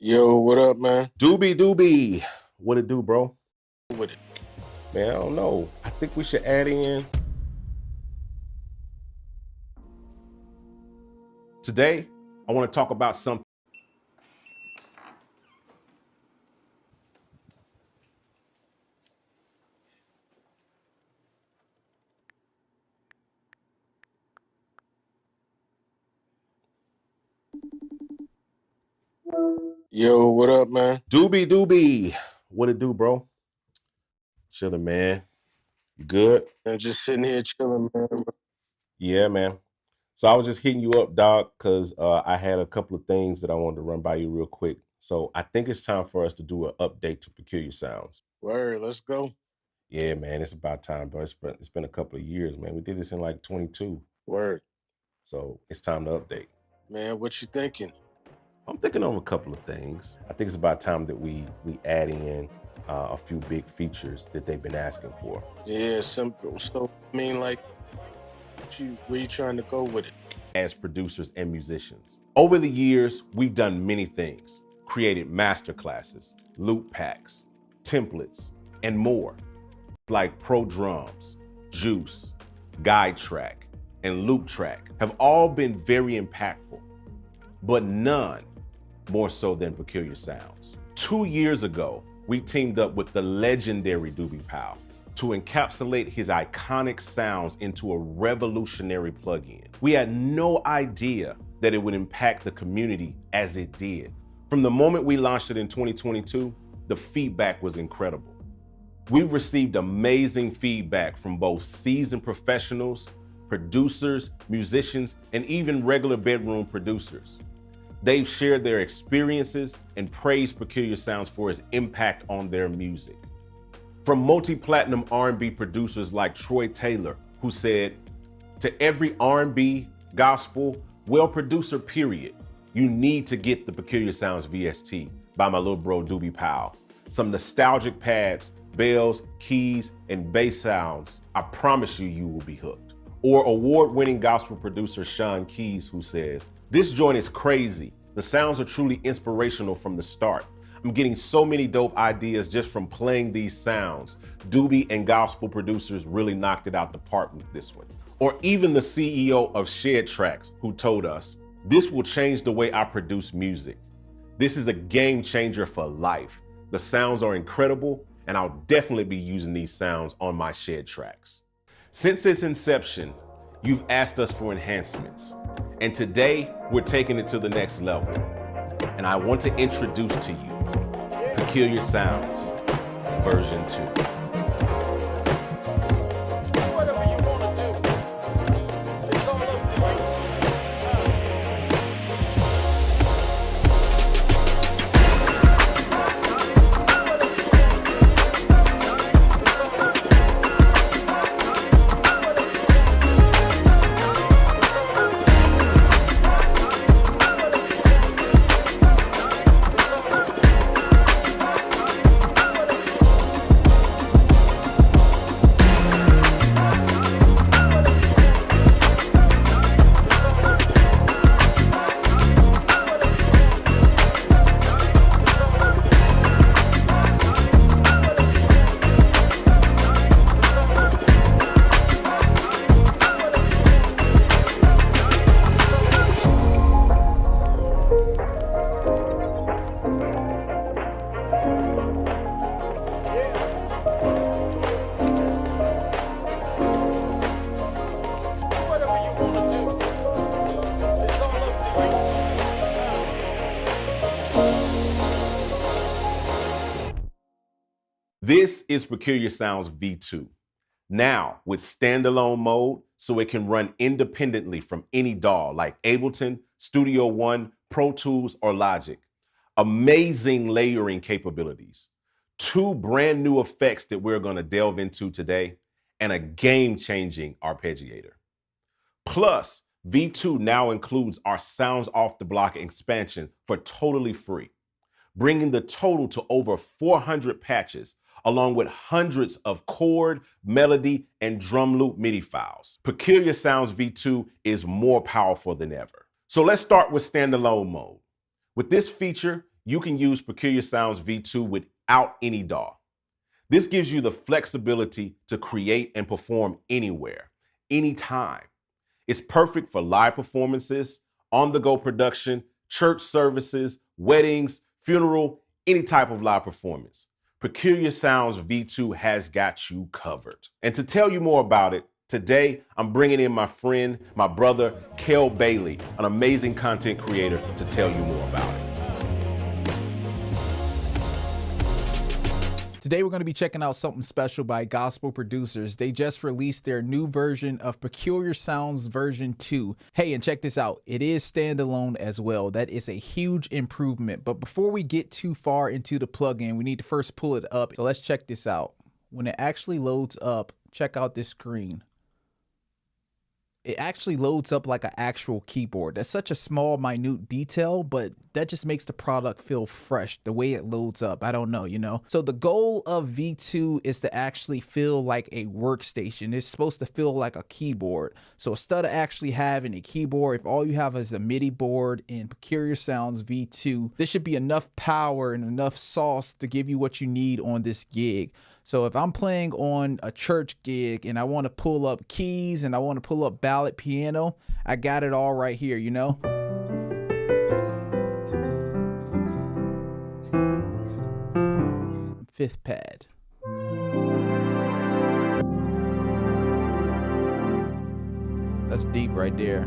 Yo, what up, man? Doobie, what it do, bro? With it. Man, I don't know. I think we should add in. Today, I want to talk about something. Yo, what up, man? Doobie, what it do, bro? Chilling, man. You good? I'm just sitting here chilling, man. Yeah, man. So I was just hitting you up, dog, because I had a couple of things that I wanted to run by you real quick. So I think it's time for us to do an update to Peculiar Sounds. Word, let's go. Yeah, man, it's about time, bro. It's been a couple of years, man. We did this in like 22. Word. So it's time to update. Man, what you thinking? I'm thinking of a couple of things. I think it's about time that we add in a few big features that they've been asking for. Yeah, simple. So, I mean, like, where you trying to go with it? As producers and musicians. Over the years, we've done many things, created master classes, loop packs, templates, and more, like Pro Drums, Juice, Guide Track, and Loop Track have all been very impactful, but none more so than Peculiar Sounds. 2 years ago, we teamed up with the legendary Doobie Powell to encapsulate his iconic sounds into a revolutionary plugin. We had no idea that it would impact the community as it did. From the moment we launched it in 2022, the feedback was incredible. We've received amazing feedback from both seasoned professionals, producers, musicians, and even regular bedroom producers. They've shared their experiences and praised Peculiar Sounds for its impact on their music. From multi-platinum R&B producers like Troy Taylor, who said, "To every R&B, gospel, well-producer period, you need to get the Peculiar Sounds VST by my little bro Doobie Powell. Some nostalgic pads, bells, keys, and bass sounds. I promise you will be hooked." Or award-winning gospel producer Sean Keys, who says, "This joint is crazy. The sounds are truly inspirational from the start. I'm getting so many dope ideas just from playing these sounds. Doobie and gospel producers really knocked it out the park with this one." Or even the CEO of Shed Tracks, who told us, "This will change the way I produce music. This is a game changer for life. The sounds are incredible, and I'll definitely be using these sounds on my Shed Tracks." Since its inception, you've asked us for enhancements, and today we're taking it to the next level. And I want to introduce to you Peculiar Sounds version 2. Whatever you want to do, it's all up to you. Whatever you want to do, it's all up to you. This is Peculiar Sounds V2. Now with standalone mode, so it can run independently from any DAW like Ableton, Studio One, Pro Tools, or Logic. Amazing layering capabilities. 2 brand new effects that we're going to delve into today, and a game-changing arpeggiator. Plus, V2 now includes our Sounds Off the Block expansion for totally free, bringing the total to over 400 patches, along with hundreds of chord, melody, and drum loop MIDI files. Peculiar Sounds V2 is more powerful than ever. So let's start with standalone mode. With this feature, you can use Peculiar Sounds V2 without any DAW. This gives you the flexibility to create and perform anywhere, anytime. It's perfect for live performances, on-the-go production, church services, weddings, funeral, any type of live performance. Peculiar Sounds V2 has got you covered. And to tell you more about it, today I'm bringing in my friend, my brother, Kel Bailey, an amazing content creator, to tell you more about it. Today we're going to be checking out something special by Gospel Producers. They just released their new version of Peculiar Sounds version 2. Hey, and check this out. It is standalone as well. That is a huge improvement. But before we get too far into the plugin, we need to first pull it up. So let's check this out. When it actually loads up, check out this screen. It actually loads up like an actual keyboard. That's such a small, minute detail, but that just makes the product feel fresh, the way it loads up. I don't know, you know? So the goal of V2 is to actually feel like a workstation. It's supposed to feel like a keyboard. So instead of actually having a keyboard, if all you have is a Midi board in Peculiar Sounds V2, there should be enough power and enough sauce to give you what you need on this gig. So if I'm playing on a church gig and I want to pull up keys and I want to pull up ballad piano, I got it all right here, you know? Fifth pad. That's deep right there.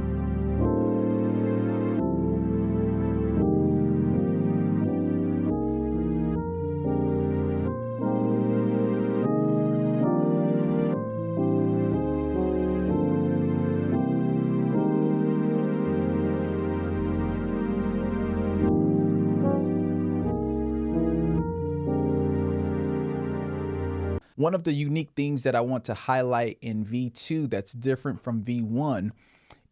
One of the unique things that I want to highlight in V2 that's different from V1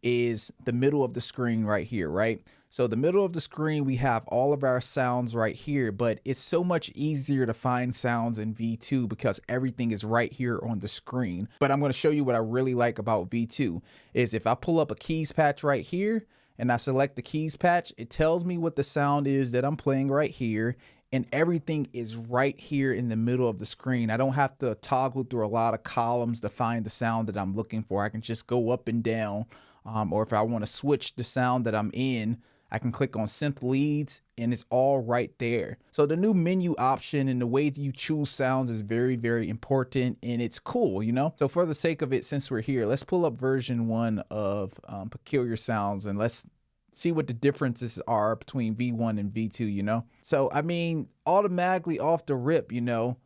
is the middle of the screen right here, right? So the middle of the screen, we have all of our sounds right here, but it's so much easier to find sounds in V2 because everything is right here on the screen. But I'm going to show you what I really like about V2 is if I pull up a keys patch right here and I select the keys patch, it tells me what the sound is that I'm playing right here. And everything is right here in the middle of the screen. I don't have to toggle through a lot of columns to find the sound that I'm looking for. I can just go up and down. Or if I want to switch the sound that I'm in, I can click on synth leads and it's all right there. So the new menu option and the way that you choose sounds is very, very important and it's cool, you know? So for the sake of it, since we're here, let's pull up version 1 of Peculiar Sounds and let's see what the differences are between V1 and V2, you know? So, I mean, automatically off the rip, you know,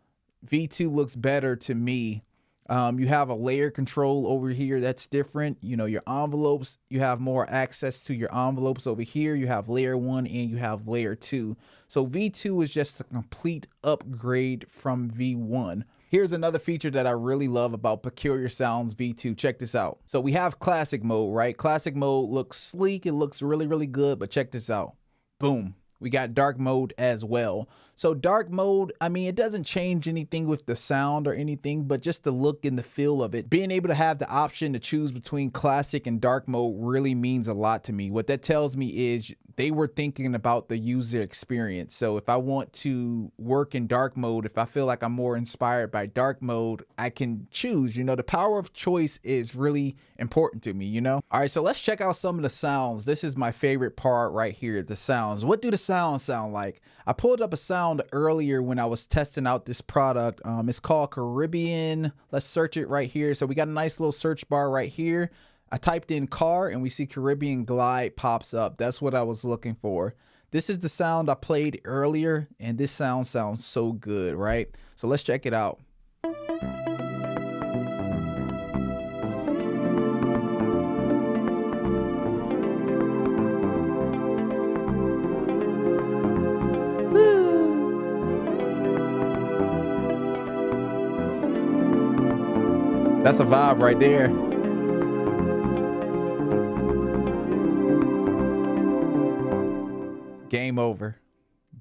V2 looks better to me. You have a layer control over here that's different. You know, your envelopes, you have more access to your envelopes over here. You have layer 1 and you have layer 2. So V2 is just a complete upgrade from V1. Here's another feature that I really love about Peculiar Sounds V2. Check this out. So we have classic mode, right? Classic mode looks sleek. It looks really, really good. But check this out. Boom. We got dark mode as well. So dark mode, I mean, it doesn't change anything with the sound or anything, but just the look and the feel of it. Being able to have the option to choose between classic and dark mode really means a lot to me. What that tells me is they were thinking about the user experience. So if I want to work in dark mode, if I feel like I'm more inspired by dark mode, I can choose. You know, the power of choice is really important to me, you know? All right, so let's check out some of the sounds. This is my favorite part right here, the sounds. What do the sounds sound like? I pulled up a sound earlier when I was testing out this product. It's called Caribbean. Let's search it right here. So we got a nice little search bar right here. I typed in car and we see Caribbean Glide pops up. That's what I was looking for. This is the sound I played earlier and this sound sounds so good, right? So let's check it out. That's a vibe right there. Game over.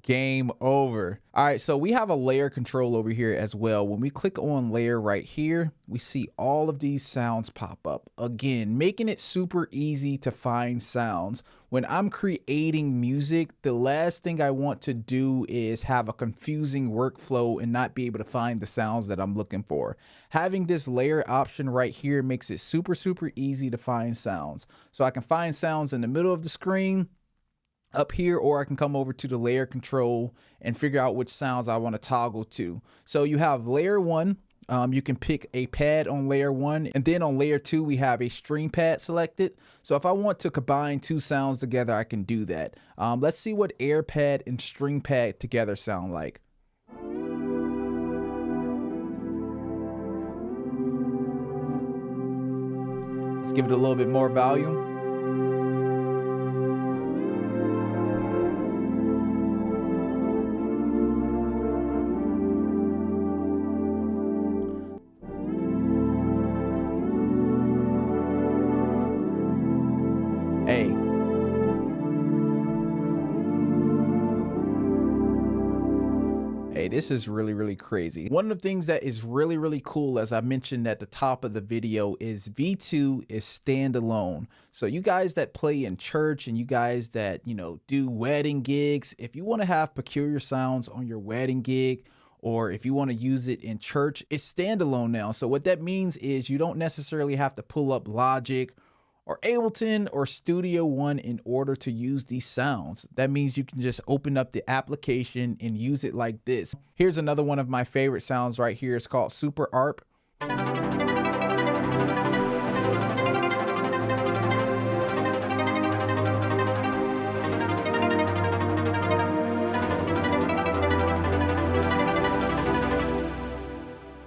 game over. All right, so we have a layer control over here as well. When we click on layer right here, we see all of these sounds pop up. Again, making it super easy to find sounds. When I'm creating music, the last thing I want to do is have a confusing workflow and not be able to find the sounds that I'm looking for. Having this layer option right here makes it super easy to find sounds. So I can find sounds in the middle of the screen, up here, or I can come over to the layer control and figure out which sounds I want to toggle to. So you have layer 1. You can pick a pad on layer 1, and then on layer 2 we have a string pad selected. So if I want to combine two sounds together, I can do that. Let's see what air pad and string pad together sound like. Let's give it a little bit more volume. Hey. Hey, this is really crazy. One of the things that is really cool, as I mentioned at the top of the video, is V2 is standalone. So you guys that play in church and you guys that, you know, do wedding gigs, if you want to have peculiar sounds on your wedding gig, or if you want to use it in church, it's standalone now. So what that means is you don't necessarily have to pull up Logic or Ableton or Studio One in order to use these sounds. That means you can just open up the application and use it like this. Here's another one of my favorite sounds right here. It's called Super Arp.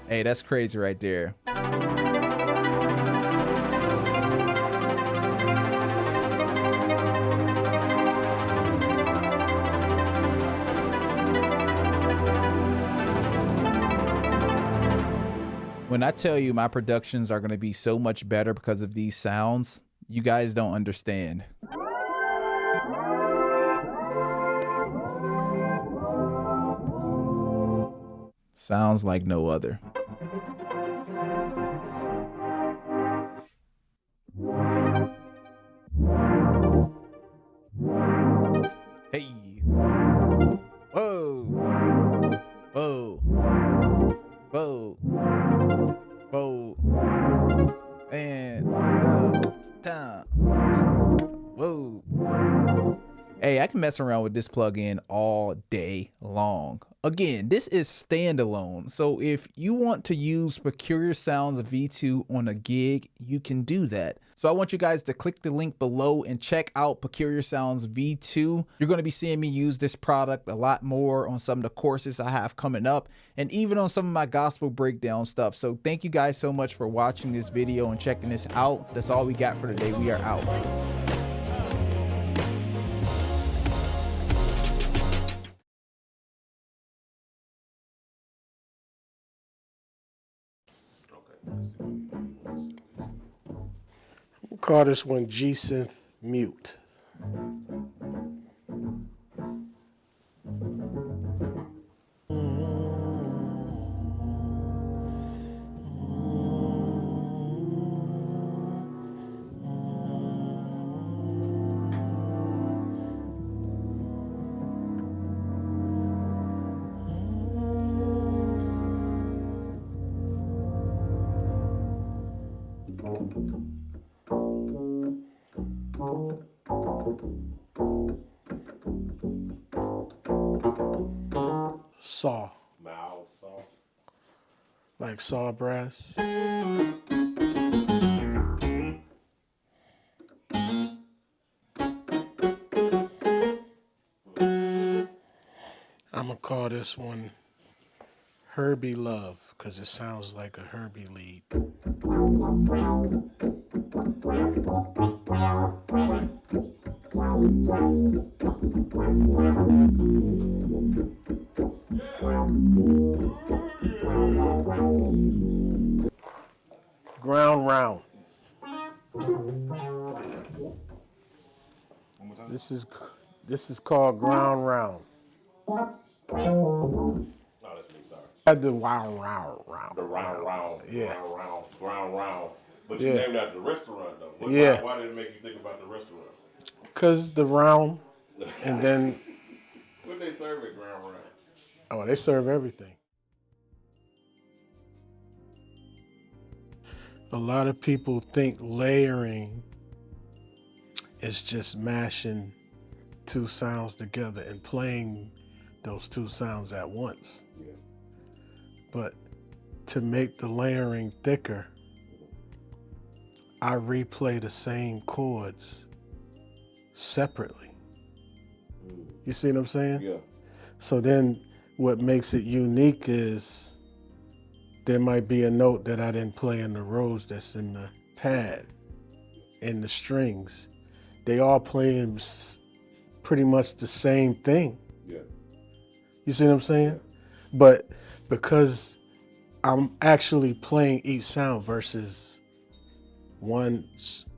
Hey, that's crazy right there. When I tell you my productions are going to be so much better because of these sounds, you guys don't understand. Sounds like no other. Hey. Whoa. Whoa. Whoa. Whoa. And time. Whoa. Hey, I can mess around with this plugin all day long. Again, this is standalone. So if you want to use peculiar sounds of V2 on a gig, you can do that. So I want you guys to click the link below and check out Peculiar Sounds V2. You're going to be seeing me use this product a lot more on some of the courses I have coming up, and even on some of my gospel breakdown stuff. So thank you guys so much for watching this video and checking this out. That's all we got for today. We are out. We'll call this one G-Synth Mute. Saw. Mild, soft. Like saw brass. I'm gonna call this one Herbie Love, because it sounds like a Herbie lead. Ground round. This is called ground round. No, that's me, sorry. Had the wow, wow, wow. The round, Yeah. round. But you Yeah. named after the restaurant, though. Yeah. Why did it make you think about the restaurant? Because the round, and then, What they serve at Ground Round? oh, they serve everything. A lot of people think layering is just mashing two sounds together and playing those two sounds at once. Yeah. But to make the layering thicker, I replay the same chords separately. You see what I'm saying? Yeah. So then what makes it unique is there might be a note that I didn't play in the rows that's in the pad, in the strings. They all playing pretty much the same thing. Yeah. You see what I'm saying? Yeah. But because I'm actually playing each sound versus one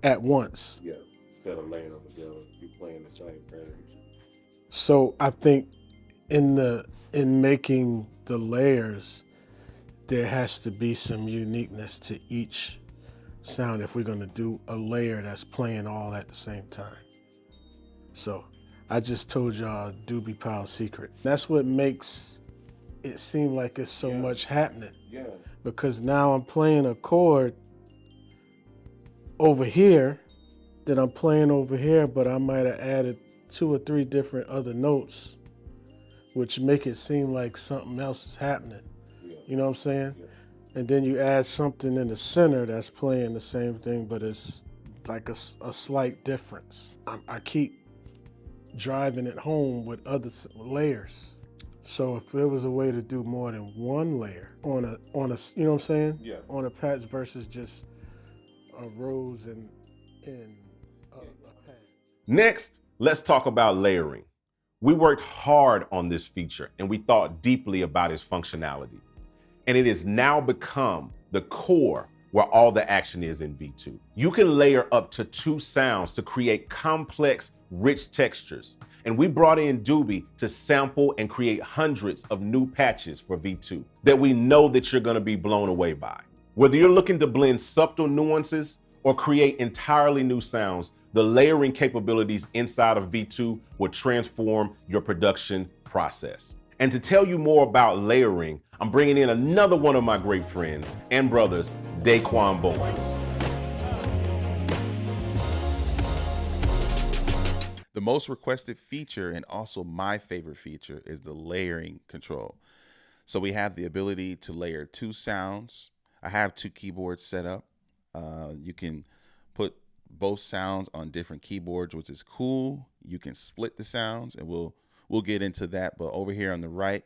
at once. Yeah. Instead of laying them together, you playing the same thing. So I think in making the layers, there has to be some uniqueness to each sound if we're gonna do a layer that's playing all at the same time. So I just told y'all Doobie Powell's secret. That's what makes it seem like it's so much happening. Yeah. Because now I'm playing a chord over here that I'm playing over here, but I might have added 2 or 3 different other notes, which make it seem like something else is happening. Yeah. You know what I'm saying? Yeah. And then you add something in the center that's playing the same thing, but it's like a slight difference. I keep driving it home with other layers. So if there was a way to do more than one layer on a, you know what I'm saying? Yeah. On a patch versus just a rows and a pad. Next, let's talk about layering. We worked hard on this feature and we thought deeply about its functionality. And it has now become the core where all the action is in V2. You can layer up to 2 sounds to create complex, rich textures. And we brought in Doobie to sample and create hundreds of new patches for V2 that we know that you're gonna be blown away by. Whether you're looking to blend subtle nuances or create entirely new sounds, the layering capabilities inside of V2 will transform your production process. And to tell you more about layering, I'm bringing in another one of my great friends and brothers, Daquan Bowens. The most requested feature and also my favorite feature is the layering control. So we have the ability to layer 2 sounds. I have 2 keyboards set up. You can put both sounds on different keyboards, which is cool. You can split the sounds, and we'll get into that. But over here on the right,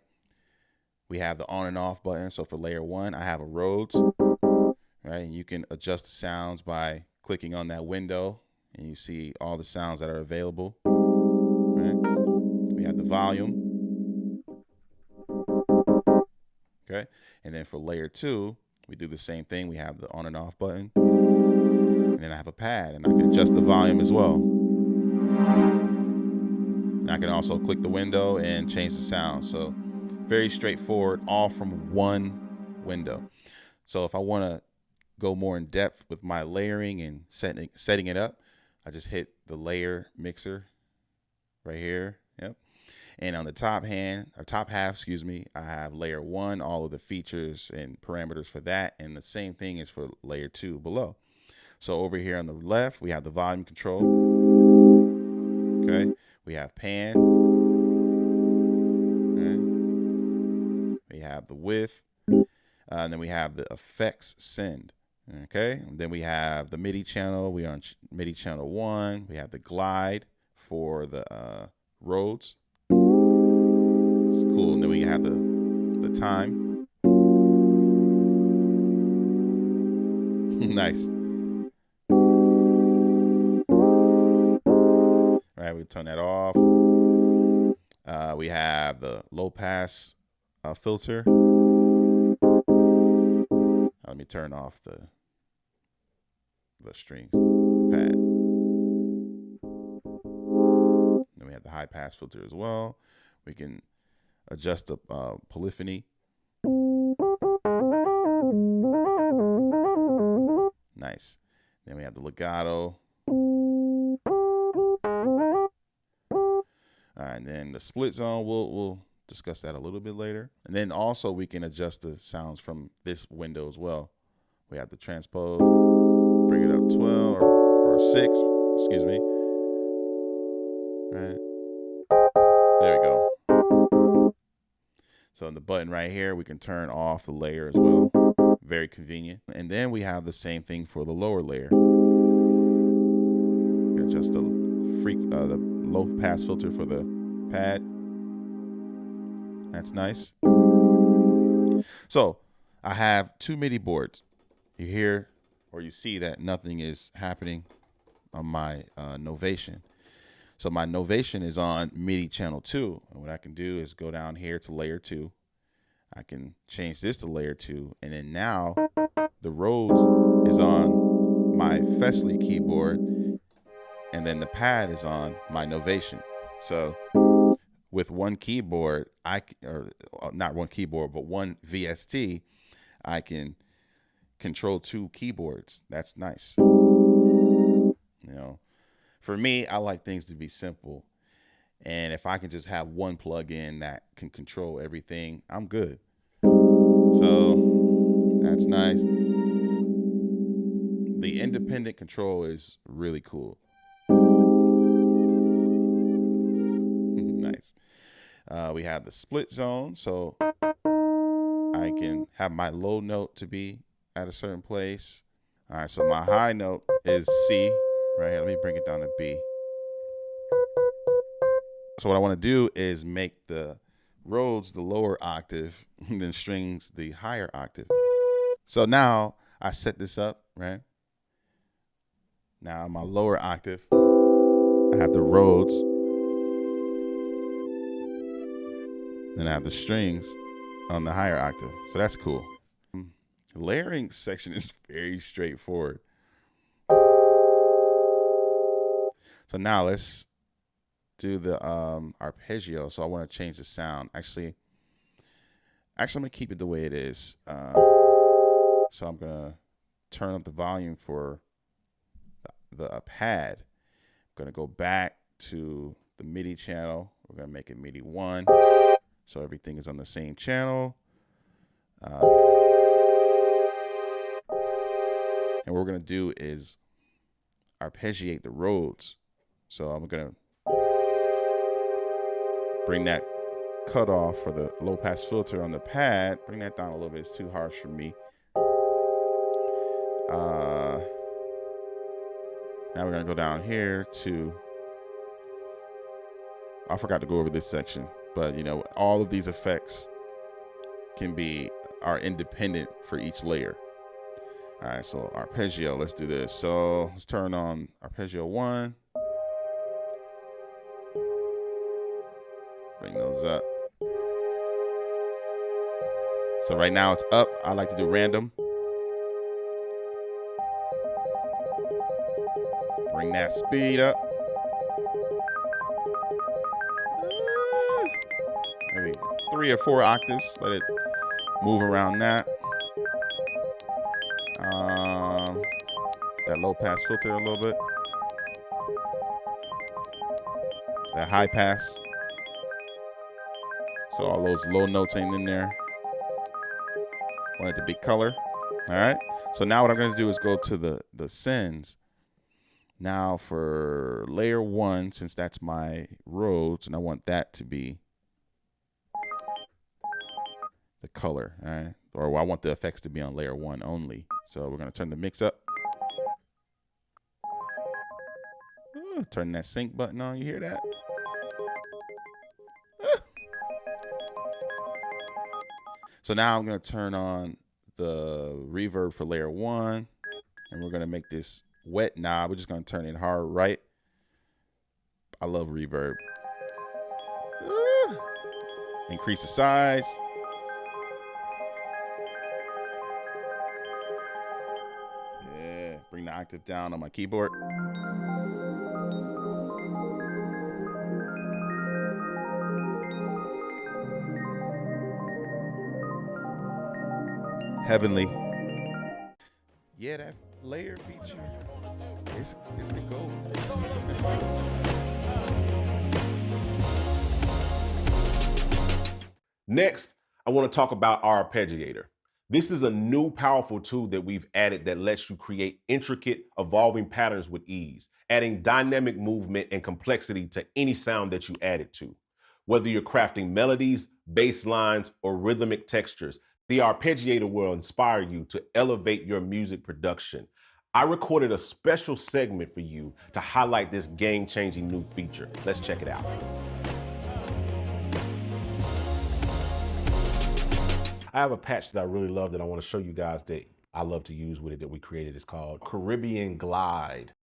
we have the on and off button. So for layer 1, I have a Rhodes, right? And you can adjust the sounds by clicking on that window, and you see all the sounds that are available, right? We have the volume, okay? And then for layer 2, we do the same thing. We have the on and off button, and then I have a pad, and I can adjust the volume as well. And I can also click the window and change the sound. So very straightforward, all from one window. So if I want to go more in depth with my layering and setting it up, I just hit the layer mixer right here. Yep. And on the top half, I have layer 1, all of the features and parameters for that. And the same thing is for layer 2 below. So over here on the left, we have the volume control. Okay. We have pan. Okay. We have the width. And then we have the effects send. Okay. And then we have the Midi channel. We are on Midi channel 1. We have the glide for the Rhodes. It's cool. And then we have the time. Nice. All right, we turn that off. We have the low pass filter. Let me turn off the strings, the pad. Then we have the high pass filter as well. We can adjust the polyphony. Nice. Then we have the legato. All right, and then the split zone, we'll discuss that a little bit later. And then also we can adjust the sounds from this window as well. We have the transpose, bring it up 12 or 6, excuse me. All right. There we go. So in the button right here, we can turn off the layer as well. Very convenient. And then we have the same thing for the lower layer. We can adjust the low pass filter for the pad. That's nice. So I have 2 MIDI boards. You hear or you see that nothing is happening on my Novation. So my Novation is on MIDI channel 2. And what I can do is go down here to layer 2. I can change this to layer 2. And then now the Rhodes is on my Fesley keyboard. And then the pad is on my Novation. So with one keyboard, not one keyboard, but one VST, I can control 2 keyboards. That's nice. You know, for me, I like things to be simple. And if I can just have one plug-in that can control everything, I'm good. So that's nice. The independent control is really cool. Nice. We have the split zone, so I can have my low note to be at a certain place. All right, so my high note is C right here. Let me bring it down to B. So what I want to do is make the Rhodes the lower octave, and then strings the higher octave. So now I set this up, right? Now my lower octave, I have the Rhodes. Then I have the strings on the higher octave. So that's cool. The layering section is very straightforward. So now let's do the arpeggio. So I want to change the sound. Actually, I'm going to keep it the way it is. So I'm going to turn up the volume for the pad. I'm going to go back to the MIDI channel. We're going to make it MIDI 1. So everything is on the same channel. And what we're going to do is arpeggiate the Rhodes. So I'm going to bring that cutoff for the low pass filter on the pad. Bring that down a little bit. It's too harsh for me. Now we're going to go down here to, I forgot to go over this section, but you know, all of these effects are independent for each layer. All right, so arpeggio, let's do this. So let's turn on arpeggio 1. Bring those up. So right now it's up. I like to do random. Bring that speed up. Maybe 3 or 4 octaves. Let it move around that. That low pass filter a little bit. That high pass. So all those low notes ain't in there. Want it to be color. All right. So now what I'm going to do is go to the sends. Now for layer 1, since that's my Rhodes, and I want that to be the color, all right? Or I want the effects to be on layer 1 only. So we're going to turn the mix up. Turn that sync button on. You hear that? So now I'm going to turn on the reverb for layer 1, and we're going to make this wet knob. We're just going to turn it hard right. I love reverb. Increase the size. Yeah, bring the octave down on my keyboard. Heavenly. Yeah, that layer feature, it's the goal. Next, I want to talk about our Arpeggiator. This is a new powerful tool that we've added that lets you create intricate, evolving patterns with ease, adding dynamic movement and complexity to any sound that you add it to. Whether you're crafting melodies, bass lines, or rhythmic textures, the Arpeggiator will inspire you to elevate your music production. I recorded a special segment for you to highlight this game-changing new feature. Let's check it out. I have a patch that I really love that I want to show you guys that I love to use with it that we created. It's called Caribbean Glide.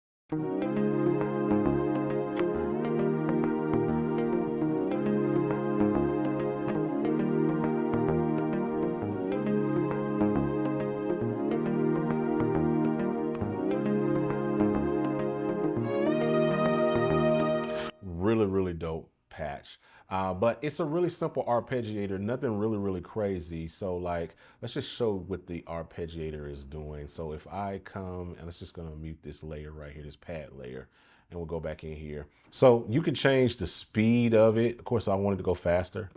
Really dope patch. But it's a really simple arpeggiator, nothing really crazy. So like, let's just show what the arpeggiator is doing. So if I come and let's just gonna mute this layer right here, this pad layer, and we'll go back in here. So you can change the speed of it. Of course, I wanted to go faster.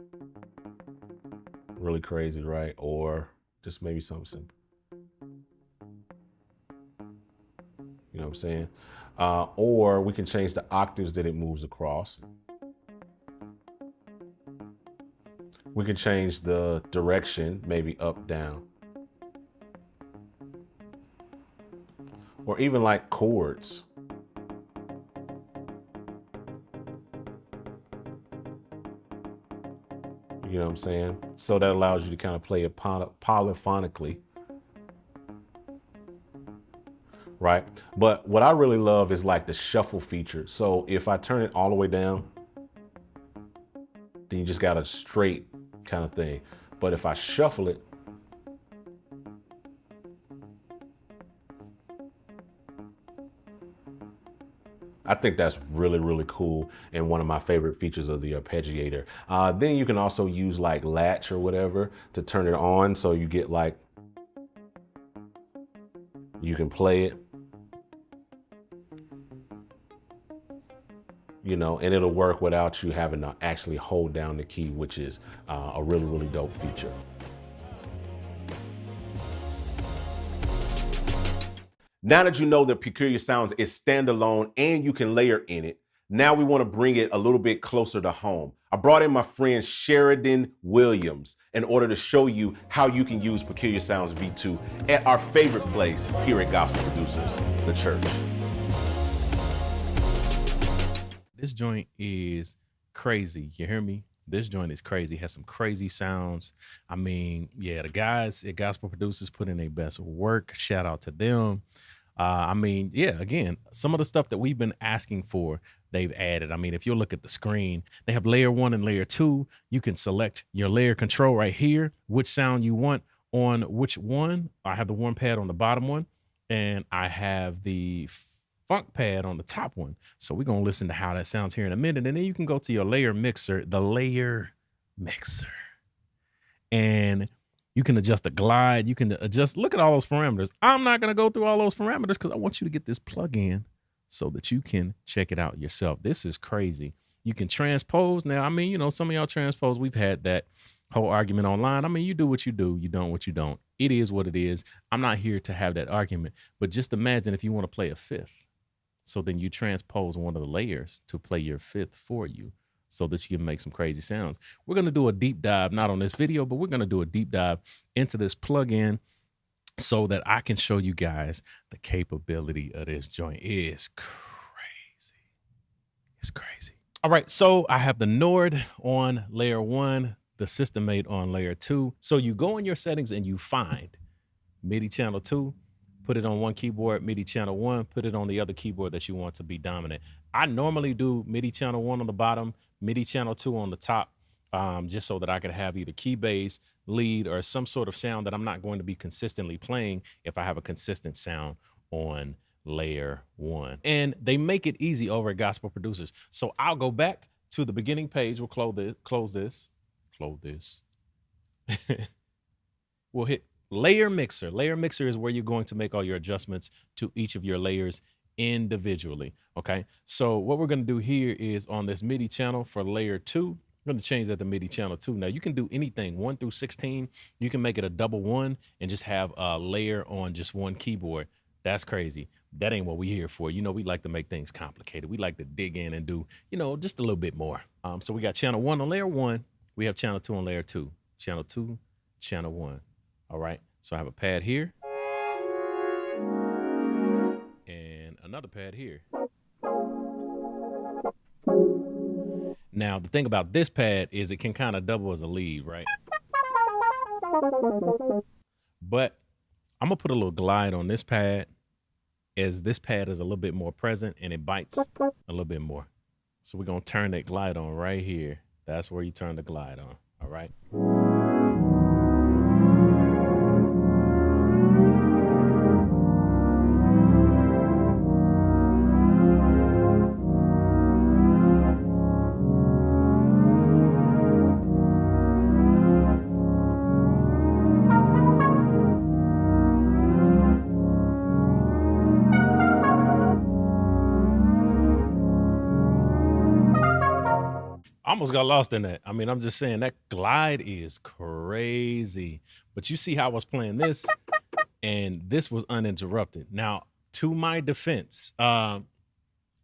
Really crazy, right? Or just maybe something simple. You know what I'm saying? Or we can change the octaves that it moves across. We can change the direction, maybe up, down. Or even like chords. You know what I'm saying? So that allows you to kind of play it polyphonically. Right? But what I really love is like the shuffle feature. So if I turn it all the way down, then you just got a straight kind of thing. But if I shuffle it, I think that's really cool and one of my favorite features of the Arpeggiator. Then you can also use like latch or whatever to turn it on, so you get like, you can play it, you know, and it'll work without you having to actually hold down the key, which is a really dope feature. Now that you know that Peculiar Sounds is standalone and you can layer in it, now we want to bring it a little bit closer to home. I brought in my friend Sheridan Williams in order to show you how you can use Peculiar Sounds V2 at our favorite place here at Gospel Producers, the church. This joint is crazy. You hear me? This joint is crazy. It has some crazy sounds. I mean, yeah, the guys at Gospel Producers put in their best work. Shout out to them. I mean, yeah, again, some of the stuff that we've been asking for, they've added. I mean, if you look at the screen, they have layer 1 and layer 2. You can select your layer control right here, which sound you want on which one. I have the one pad on the bottom one, and I have the funk pad on the top one. So we're going to listen to how that sounds here in a minute. And then you can go to your layer mixer, the layer mixer. And you can adjust the glide. You can adjust, look at all those parameters. I'm not going to go through all those parameters because I want you to get this plug-in so that you can check it out yourself. This is crazy. You can transpose. Now, I mean, you know, some of y'all transpose, we've had that whole argument online. I mean, you do what you do. You don't what you don't. It is what it is. I'm not here to have that argument. But just imagine if you want to play a fifth. So then you transpose one of the layers to play your fifth for you, so that you can make some crazy sounds. We're going to do a deep dive, not on this video, but we're going to do a deep dive into this plugin so that I can show you guys the capability of this joint. It's crazy. It's crazy. All right, so I have the Nord on layer 1, the System 8 on layer 2. So you go in your settings and you find MIDI channel 2, put it on one keyboard, MIDI channel 1, put it on the other keyboard that you want to be dominant. I normally do MIDI channel 1 on the bottom, MIDI channel 2 on the top, just so that I could have either key bass, lead, or some sort of sound that I'm not going to be consistently playing if I have a consistent sound on layer 1. And they make it easy over at Gospel Producers. So I'll go back to the beginning page. We'll close this. We'll hit Layer mixer. Layer mixer is where you're going to make all your adjustments to each of your layers individually. Okay. So what we're going to do here is on this MIDI channel for layer 2, I'm going to change that to MIDI channel 2. Now you can do anything 1 through 16. You can make it a double 1 and just have a layer on just one keyboard. That's crazy. That ain't what we here for. You know, we like to make things complicated. We like to dig in and do, you know, just a little bit more. So we got channel 1 on layer 1. We have channel 2 on layer 2. Channel 2, channel 1. All right. So I have a pad here and another pad here. Now, the thing about this pad is it can kind of double as a lead, right? But I'm going to put a little glide on this pad, as this pad is a little bit more present and it bites a little bit more. So we're going to turn that glide on right here. That's where you turn the glide on. All right. Almost got lost in that. I mean, I'm just saying that glide is crazy. But you see how I was playing this, and this was uninterrupted. Now, to my defense, I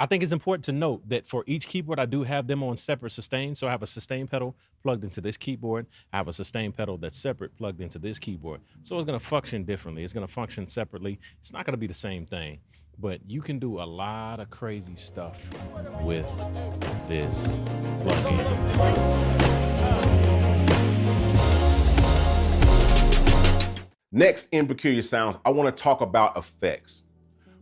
think it's important to note that for each keyboard, I do have them on separate sustain. So I have a sustain pedal plugged into this keyboard. I have a sustain pedal that's separate plugged into this keyboard. So it's going to function differently. It's going to function separately. It's not going to be the same thing. But you can do a lot of crazy stuff with this plugin. Next in Peculiar Sounds, I want to talk about effects.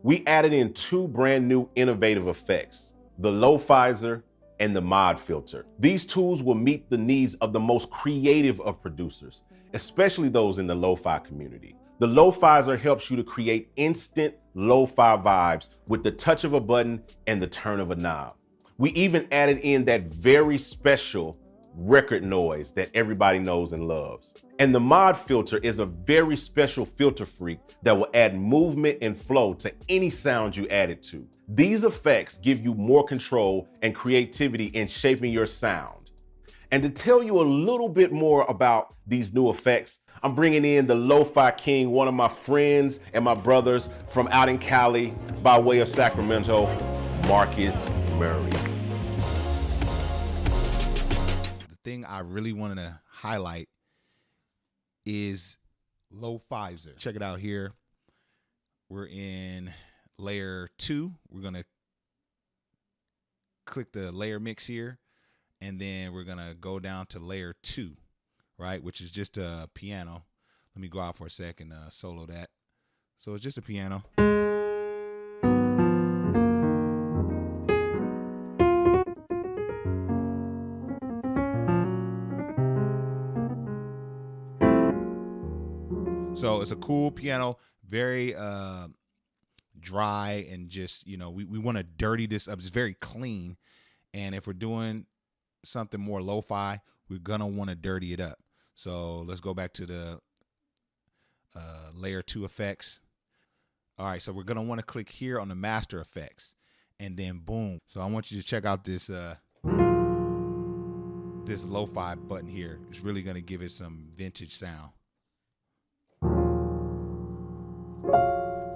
We added in 2 brand new innovative effects, the Lo-Fizer and the Mod Filter. These tools will meet the needs of the most creative of producers, especially those in the lo-fi community. The Lo-Fizer helps you to create instant lo-fi vibes with the touch of a button and the turn of a knob. We even added in that very special record noise that everybody knows and loves. And the Mod Filter is a very special filter freak that will add movement and flow to any sound you add it to. These effects give you more control and creativity in shaping your sound. And to tell you a little bit more about these new effects, I'm bringing in the Lo-Fi King, one of my friends and my brothers from out in Cali by way of Sacramento, Marcus Murray. The thing I really wanted to highlight is Lo-Fizer. Check it out here. We're in layer 2. We're going to click the layer mix here, and then we're going to go down to layer 2. Right, which is just a piano. Let me go out for a second, solo that. So it's just a piano. So it's a cool piano, very dry, and just, you know, we want to dirty this up. It's very clean. And if we're doing something more lo-fi, we're going to want to dirty it up. So let's go back to the layer 2 effects. All right, so we're going to want to click here on the master effects, and then boom. So I want you to check out this this lo-fi button here. It's really going to give it some vintage sound.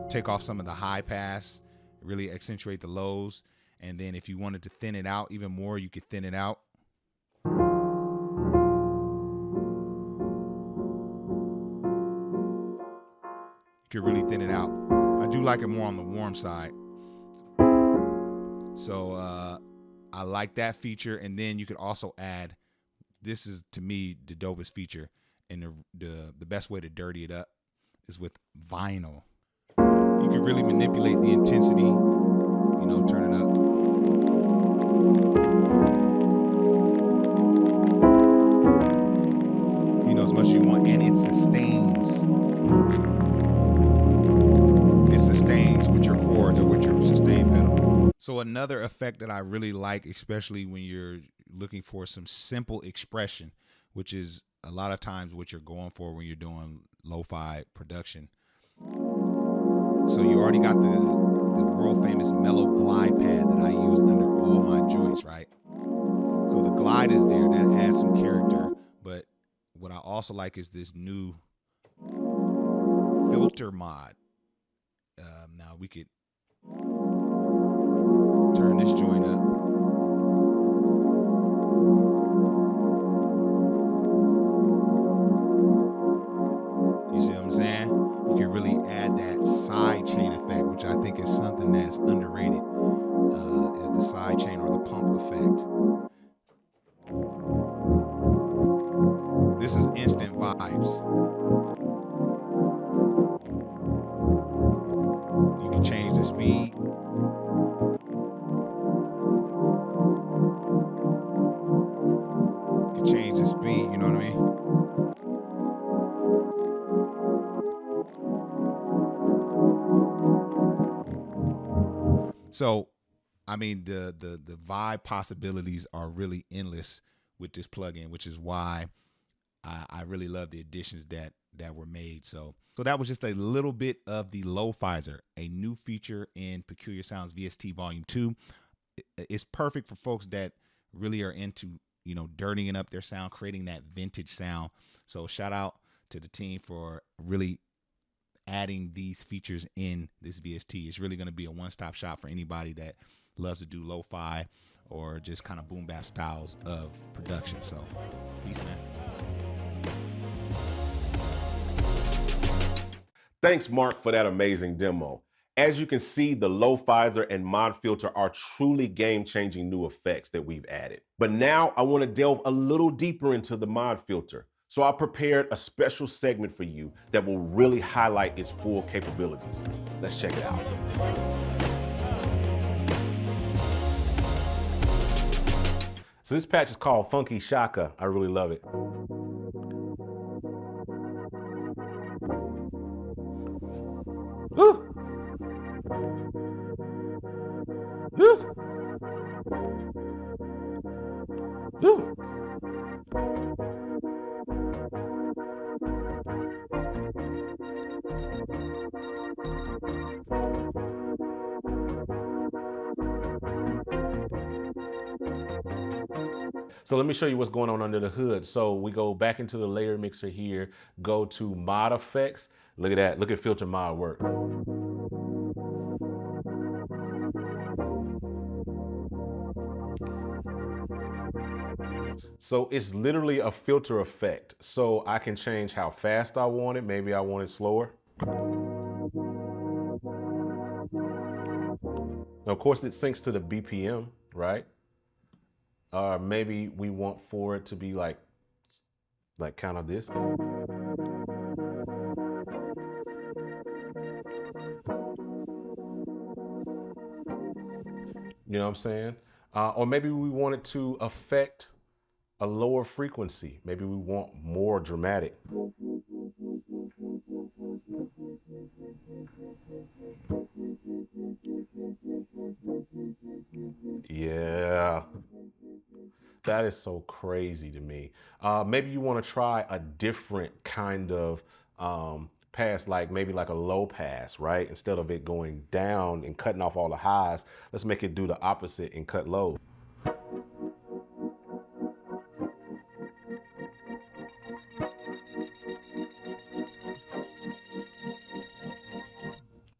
Take off some of the high pass, really accentuate the lows, and then if you wanted to thin it out even more, you could thin it out. Could really thin it out. I do like it more on the warm side. So I like that feature. And then you could also add, this is to me the dopest feature, and the best way to dirty it up is with vinyl. You can really manipulate the intensity, you know, turn it up. You know, as much as you want, and it sustains. It sustains with your chords or with your sustain pedal. So another effect that I really like, especially when you're looking for some simple expression, which is a lot of times what you're going for when you're doing lo-fi production. So you already got the world famous mellow glide pad that I use under all my joints, right? So the glide is there, that adds some character. But what I also like is this new filter mod. Now we could turn this joint up. You see what I'm saying? You can really add that side chain effect, which I think is something that's underrated, is the side chain or the pump effect. This is instant vibes. You can change the speed. You can change the speed, you know what I mean? So, I mean, the vibe possibilities are really endless with this plugin, which is why I really love the additions that were made. So that was just a little bit of the Lo-Fizer, a new feature in Peculiar Sounds VST Volume 2. It's perfect for folks that really are into, you know, dirtying up their sound, creating that vintage sound. So shout out to the team for really adding these features in this VST. It's really going to be a one-stop shop for anybody that loves to do lo-fi or just kind of boom bap styles of production. So peace, man. Thanks, Mark, for that amazing demo. As you can see, the Lo-Fizer and Mod Filter are truly game-changing new effects that we've added. But now I want to delve a little deeper into the Mod Filter. So I prepared a special segment for you that will really highlight its full capabilities. Let's check it out. So this patch is called Funky Shaka. I really love it. Woo! Woo! Woo! So let me show you what's going on under the hood. So we go back into the layer mixer here, go to mod effects. Look at that, look at filter mod work. So it's literally a filter effect. So I can change how fast I want it. Maybe I want it slower. Now, of course, it syncs to the BPM, right? Maybe we want for it to be like kind of this. You know what I'm saying? Or maybe we want it to affect a lower frequency. Maybe we want more dramatic. Yeah. That is so crazy to me. Maybe you want to try a different kind of pass, like maybe like a low pass, right? Instead of it going down and cutting off all the highs, let's make it do the opposite and cut low.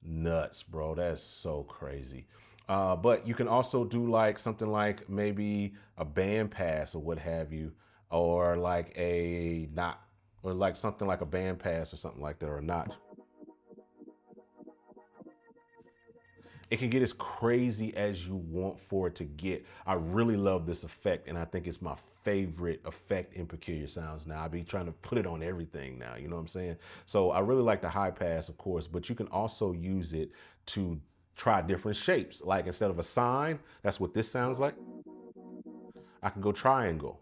Nuts, bro. That's so crazy. But you can also do like something like maybe a band pass or what have you, or like a not, or like something like a band pass or something like that, or a notch. It can get as crazy as you want for it to get. I really love this effect, and I think it's my favorite effect in Peculiar Sounds now. I be trying to put it on everything now, you know what I'm saying? So I really like the high pass, of course, but you can also use it to try different shapes. Like instead of a sine, that's what this sounds like. I can go triangle.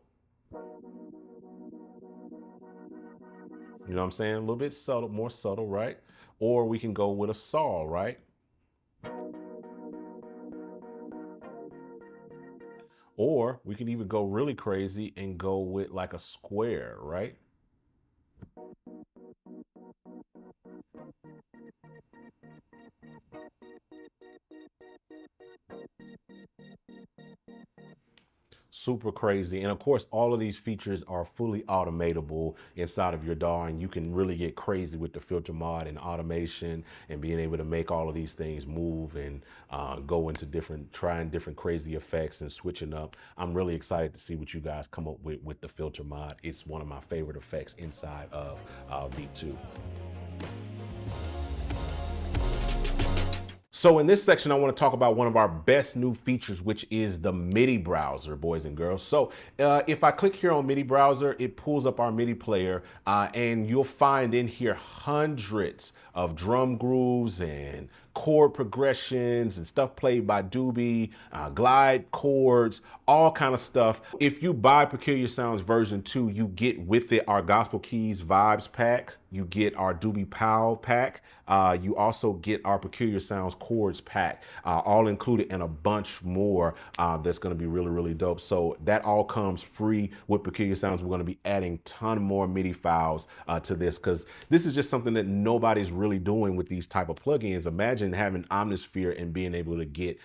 You know what I'm saying? A little bit subtle, more subtle, right? Or we can go with a saw, right? Or we can even go really crazy and go with like a square, right? super crazy. And of course, all of these features are fully automatable inside of your DAW, and you can really get crazy with the filter mod and automation and being able to make all of these things move and go into trying different crazy effects and switching up. I'm really excited to see what you guys come up with the filter mod. It's one of my favorite effects inside of V2. So in this section, I want to talk about one of our best new features, which is the Midi browser, boys and girls. So if I click here on Midi browser, it pulls up our Midi player, and you'll find in here hundreds of drum grooves and chord progressions and stuff played by Doobie, glide chords, all kind of stuff. If you buy Peculiar Sounds version 2, you get with it our Gospel Keys Vibes pack, you get our Doobie Powell pack, you also get our Peculiar Sounds chords pack, all included, and a bunch more that's going to be really, really dope. So that all comes free with Peculiar Sounds. We're going to be adding a ton more MIDI files to this, because this is just something that nobody's really doing with these type of plugins. Imagine having Omnisphere and being able to get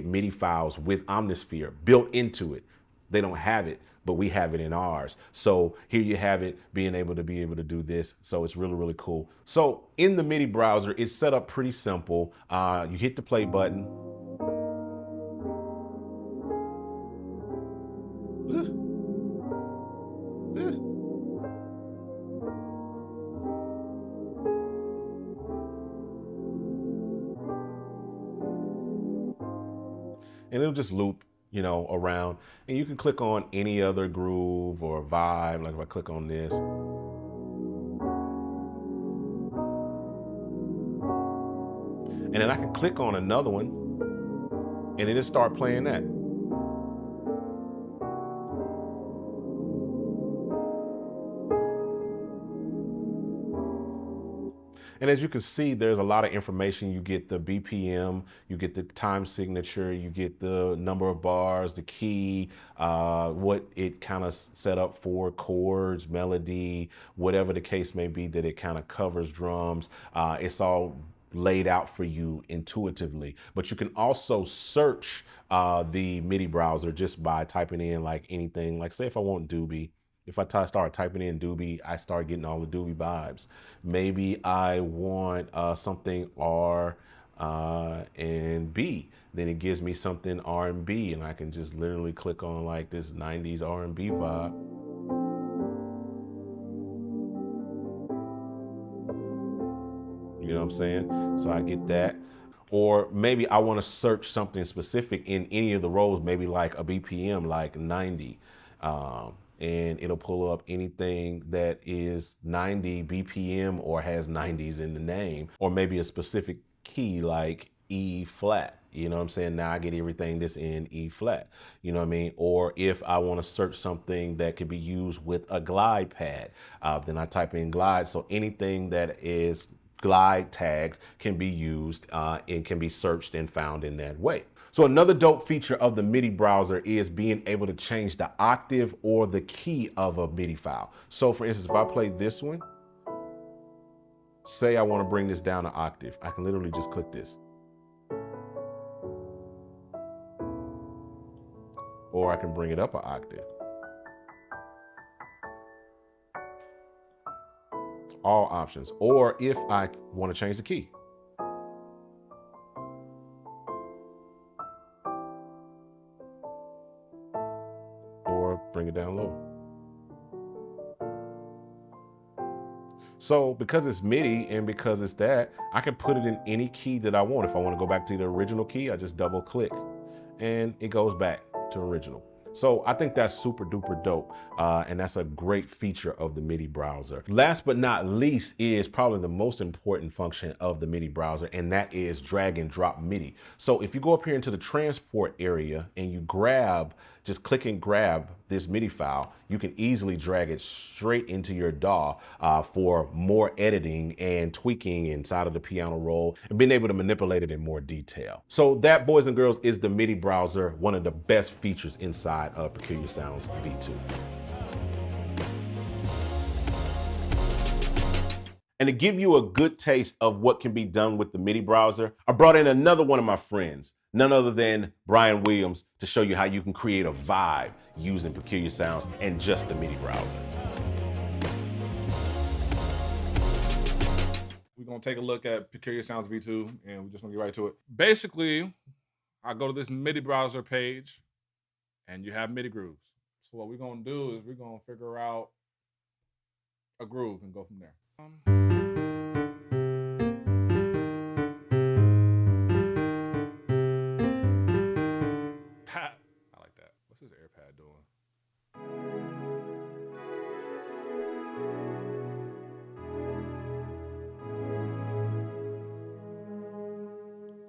MIDI files with Omnisphere built into it. They don't have it, but we have it in ours. So here you have it, being able to do this. So it's really, really cool. So in the Midi browser, it's set up pretty simple. You hit the play button. And it'll just loop, you know, around, and you can click on any other groove or vibe. Like if I click on this, and then I can click on another one, and it'll start playing that. And as you can see, there's a lot of information. You get the BPM, you get the time signature, you get the number of bars, the key, what it kind of set up for, chords, melody, whatever the case may be that it kind of covers, drums. It's all laid out for you intuitively. But you can also search the Midi browser just by typing in like anything. Like say if I want Doobie, if I start typing in Doobie, I start getting all the Doobie vibes. Maybe I want something R and B. Then it gives me something R&B, and I can just literally click on like this 90s R&B vibe. You know what I'm saying? So I get that. Or maybe I want to search something specific in any of the rows, maybe like a BPM, like 90. And it'll pull up anything that is 90 BPM or has 90s in the name, or maybe a specific key like E flat. You know what I'm saying? Now I get everything that's in E flat. You know what I mean? Or if I want to search something that could be used with a glide pad, then I type in glide. So anything that is glide tagged can be used and can be searched and found in that way. So another dope feature of the Midi browser is being able to change the octave or the key of a Midi file. So for instance, if I play this one, say I want to bring this down an octave, I can literally just click this. Or I can bring it up an octave. All options. Or if I want to change the key, or bring it down low. So because it's MIDI and because it's that, I can put it in any key that I want. If I want to go back to the original key, I just double click and it goes back to original. So I think that's super duper dope. And that's a great feature of the Midi browser. Last but not least is probably the most important function of the Midi browser, and that is drag and drop Midi. So if you go up here into the transport area and you just click and grab this Midi file, you can easily drag it straight into your DAW for more editing and tweaking inside of the piano roll and being able to manipulate it in more detail. So that, boys and girls, is the Midi browser, one of the best features inside of Peculiar Sounds V2. And to give you a good taste of what can be done with the MIDI browser, I brought in another one of my friends, none other than Brian Williams, to show you how you can create a vibe using Peculiar Sounds and just the MIDI browser. We're gonna take a look at Peculiar Sounds V2 and we're just gonna get right to it. Basically, I go to this MIDI browser page and you have MIDI grooves. So what we're gonna do is we're gonna figure out a groove and go from there. I like that. What's this AirPad doing?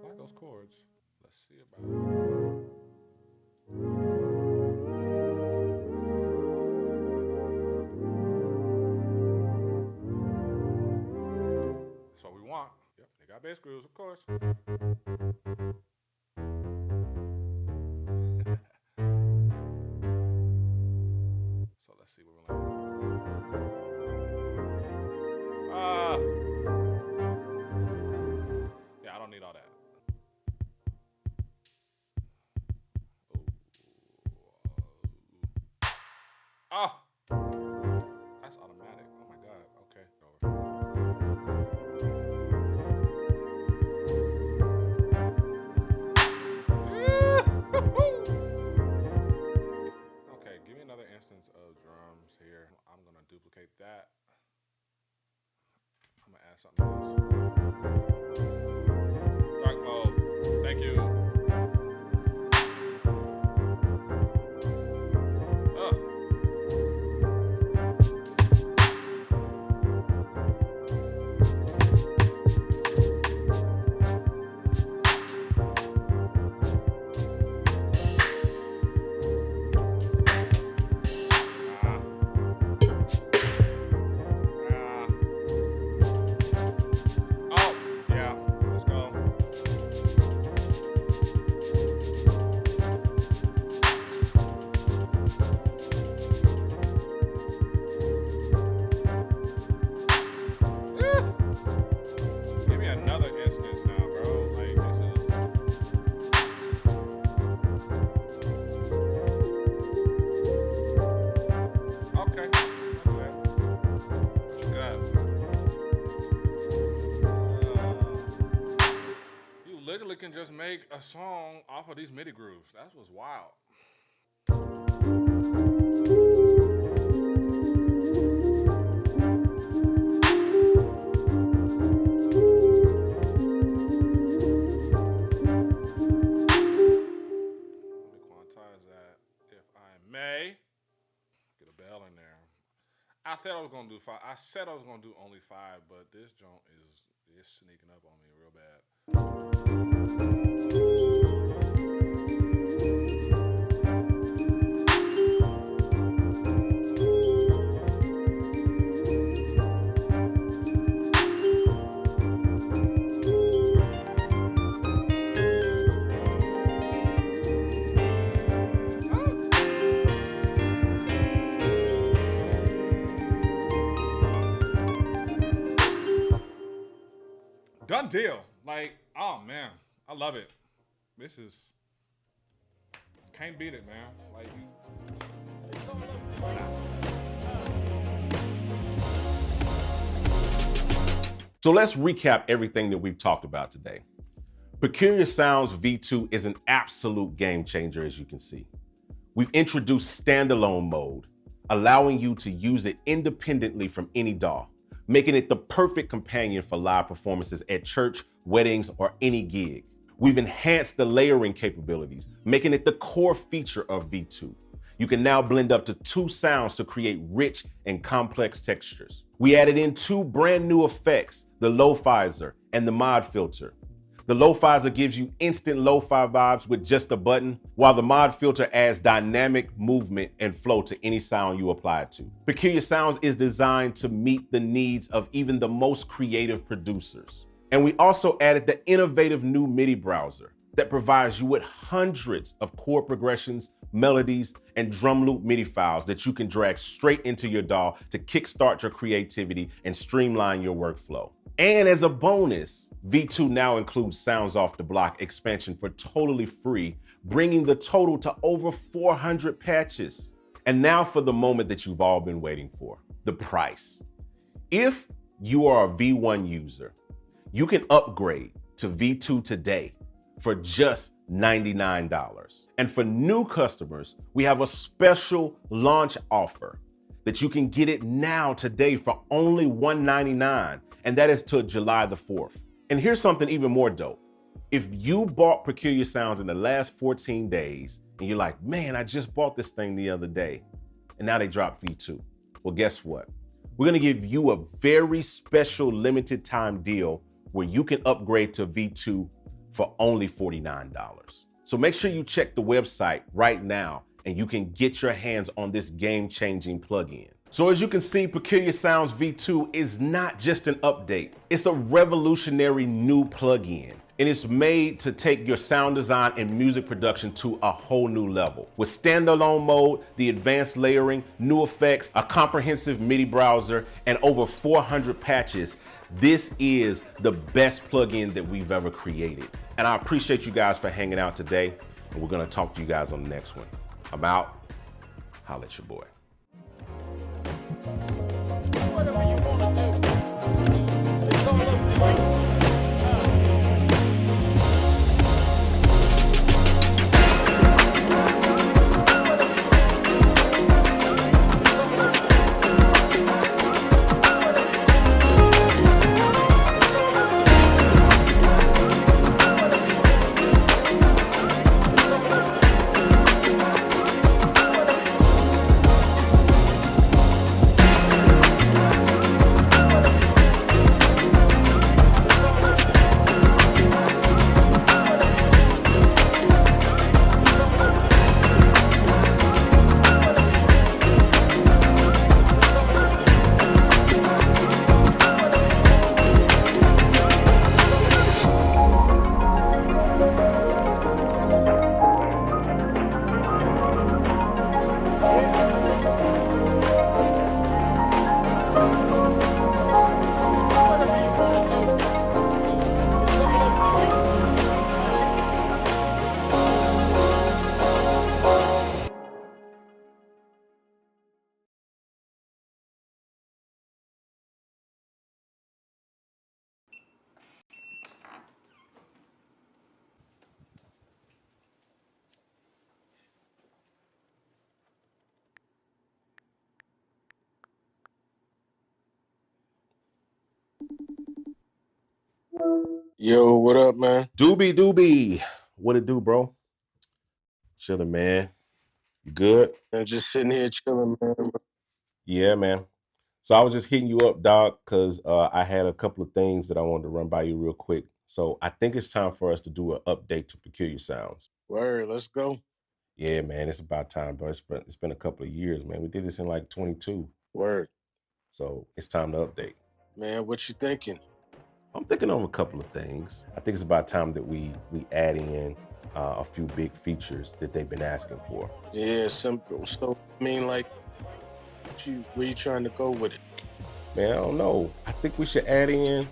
I like those chords. Let's see about it. That's what we want. Yep, they got bass grooves, of course. So let's see what we're like. Yeah, I don't need all that. Oh, that's automatic. Oh my God. Okay. Okay, give me another instance of drums here. I'm gonna duplicate that. I'm gonna add something else. Dark mode. Thank you. Oh, yeah. Let's go. Give me another instance now, bro. Like, this is... Okay. What you got? You literally can just make a song off of these MIDI grooves. That was wild. Let me quantize that, if I may. Get a bell in there. I said I was gonna do 5. I said I was gonna do only 5, but this joint is sneaking up on me real bad. Done deal. Like, oh man, I love it. This is, can't beat it, man. Like, So let's recap everything that we've talked about today. Peculiar Sounds V2 is an absolute game changer, as you can see. We've introduced standalone mode, allowing you to use it independently from any DAW, making it the perfect companion for live performances at church, weddings, or any gig. We've enhanced the layering capabilities, making it the core feature of V2. You can now blend up to 2 sounds to create rich and complex textures. We added in 2 brand new effects, the Lo-Fizer and the Mod Filter. The Lo-Fizer gives you instant lo-fi vibes with just a button, while the Mod Filter adds dynamic movement and flow to any sound you apply it to. Peculiar Sounds is designed to meet the needs of even the most creative producers. And we also added the innovative new MIDI browser, that provides you with hundreds of chord progressions, melodies, and drum loop MIDI files that you can drag straight into your DAW to kickstart your creativity and streamline your workflow. And as a bonus, V2 now includes Sounds Off the Block expansion for totally free, bringing the total to over 400 patches. And now for the moment that you've all been waiting for, the price. If you are a V1 user, you can upgrade to V2 today for just $99. And for new customers, we have a special launch offer that you can get it now today for only $199, and that is till July the 4th. And here's something even more dope. If you bought Peculiar Sounds in the last 14 days, and you're like, man, I just bought this thing the other day, and now they dropped V2. Well, guess what? We're gonna give you a very special limited time deal where you can upgrade to V2 for only $49. So make sure you check the website right now and you can get your hands on this game-changing plugin. So as you can see, Peculiar Sounds V2 is not just an update. It's a revolutionary new plugin. And it's made to take your sound design and music production to a whole new level. With standalone mode, the advanced layering, new effects, a comprehensive MIDI browser, and over 400 patches, this is the best plugin that we've ever created. And I appreciate you guys for hanging out today, and we're gonna talk to you guys on the next one. I'm out. Holla at your boy. Whatever you wanna do, it's all up to you. Yo, what up, man? Doobie. What it do, bro? Chilling, man. You good? I'm just sitting here chilling, man. Yeah, man. So I was just hitting you up, dog, because I had a couple of things that I wanted to run by you real quick. So I think it's time for us to do an update to Peculiar Sounds. Word, let's go. Yeah, man, it's about time, bro. It's been a couple of years, man. We did this in like 22. Word. So it's time to update. Man, what you thinking? I'm thinking of a couple of things. I think it's about time that we add in a few big features that they've been asking for. Yeah, simple. So, I mean, like, where you trying to go with it? Man, I don't know. I think we should add in